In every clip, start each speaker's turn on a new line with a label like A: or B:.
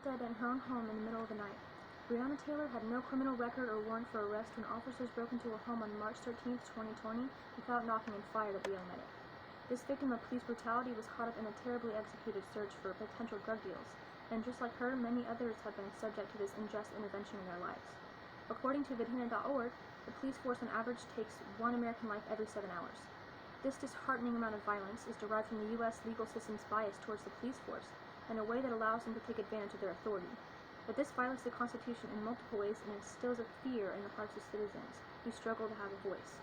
A: dead in her own home in the middle of the night. Breonna Taylor had no criminal record or warrant for arrest when officers broke into her home on March 13, 2020, without knocking and fired at the young medic. This victim of police brutality was caught up in a terribly executed search for potential drug deals, and just like her, many others have been subject to this unjust intervention in their lives. According to vidhina.org, the police force on average takes 1 American life every 7 hours. This disheartening amount of violence is derived from the U.S. legal system's bias towards the police force, in a way that allows them to take advantage of their authority. But this violates the Constitution in multiple ways and instills a fear in the hearts of citizens who struggle to have a voice.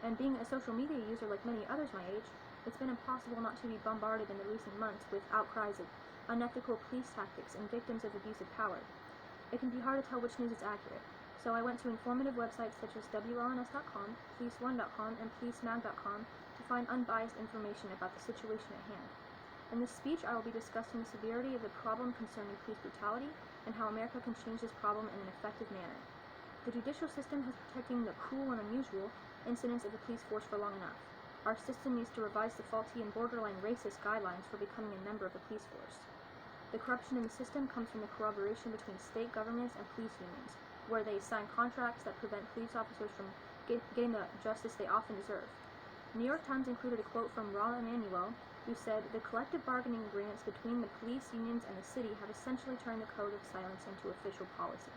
A: And being a social media user like many others my age, it's been impossible not to be bombarded in the recent months with outcries of unethical police tactics and victims of abuse of power. It can be hard to tell which news is accurate, so I went to informative websites such as WLNS.com, PoliceOne.com, and PoliceMag.com to find unbiased information about the situation at hand. In this speech, I will be discussing the severity of the problem concerning police brutality and how America can change this problem in an effective manner. The judicial system has been protecting the cruel and unusual incidents of the police force for long enough. Our system needs to revise the faulty and borderline racist guidelines for becoming a member of the police force. The corruption in the system comes from the corroboration between state governments and police unions, where they sign contracts that prevent police officers from getting the justice they often deserve. New York Times included a quote from Rahm Emanuel, who said, "The collective bargaining agreements between the police unions and the city have essentially turned the code of silence into official policy."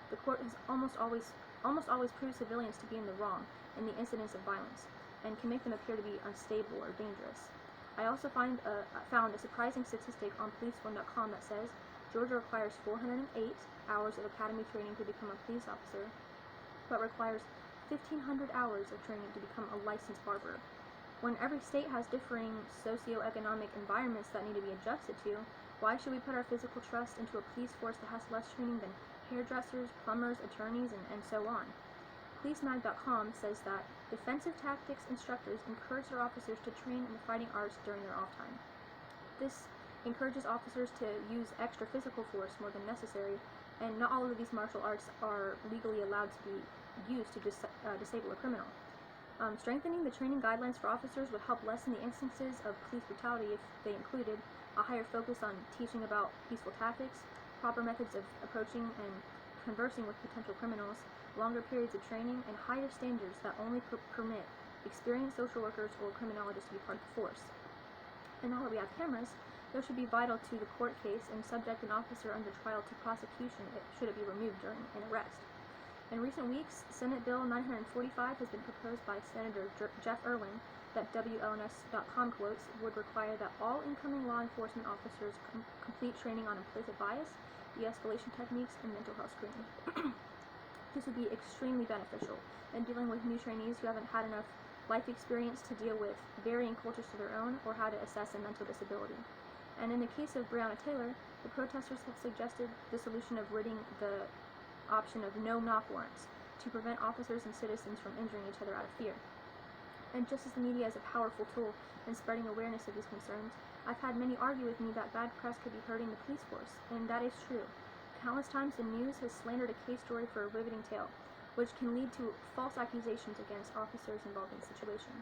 A: The court has almost always proved civilians to be in the wrong in the incidents of violence, and can make them appear to be unstable or dangerous. I also found a surprising statistic on PoliceOne.com that says Georgia requires 408 hours of academy training to become a police officer, but requires 1,500 hours of training to become a licensed barber. When every state has differing socioeconomic environments that need to be adjusted to, why should we put our physical trust into a police force that has less training than hairdressers, plumbers, attorneys, and so on? PoliceMag.com says that defensive tactics instructors encourage their officers to train in the fighting arts during their off time. This encourages officers to use extra physical force more than necessary, and not all of these martial arts are legally allowed to be used to disable a criminal. Strengthening the training guidelines for officers would help lessen the instances of police brutality if they included a higher focus on teaching about peaceful tactics, proper methods of approaching and conversing with potential criminals, longer periods of training, and higher standards that only permit experienced social workers or criminologists to be part of the force. And now that we have cameras, those should be vital to the court case and subject an officer under trial to prosecution should it be removed during an arrest. In recent weeks, Senate Bill 945 has been proposed by Senator Jeff Irwin that WLNS.com quotes would require that all incoming law enforcement officers complete training on implicit bias, de-escalation techniques, and mental health screening. This would be extremely beneficial in dealing with new trainees who haven't had enough life experience to deal with varying cultures of their own or how to assess a mental disability. And in the case of Breonna Taylor, the protesters have suggested the solution of ridding the option of no-knock warrants to prevent officers and citizens from injuring each other out of fear. And just as the media is a powerful tool in spreading awareness of these concerns, I've had many argue with me that bad press could be hurting the police force, and that is true. Countless times the news has slandered a case story for a riveting tale, which can lead to false accusations against officers involved in the situation.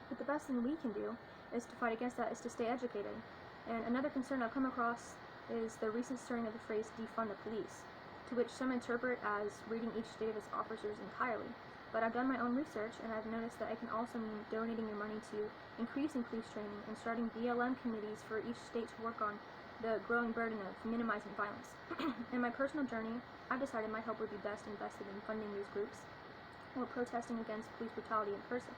A: But the best thing we can do is to fight against that, is to stay educated. And another concern I've come across is the recent stirring of the phrase defund the police, to which some interpret as reading each state of its officers entirely. But I've done my own research, and I've noticed that it can also mean donating your money to increasing police training and starting BLM committees for each state to work on the growing burden of minimizing violence. In my personal journey, I've decided my help would be best invested in funding these groups or protesting against police brutality in person.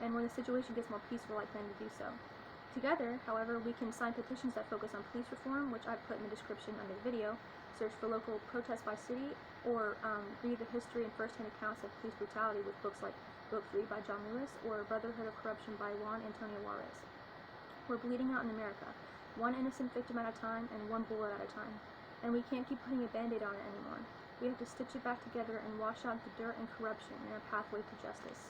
A: And when the situation gets more peaceful, I plan to do so. Together, however, we can sign petitions that focus on police reform, which I've put in the description under the video, search for local protests by city, or read the history and first-hand accounts of police brutality with books like Book 3 by John Lewis or Brotherhood of Corruption by Juan Antonio Juarez. We're bleeding out in America, one innocent victim at a time and one bullet at a time, and we can't keep putting a band-aid on it anymore. We have to stitch it back together and wash out the dirt and corruption in our pathway to justice.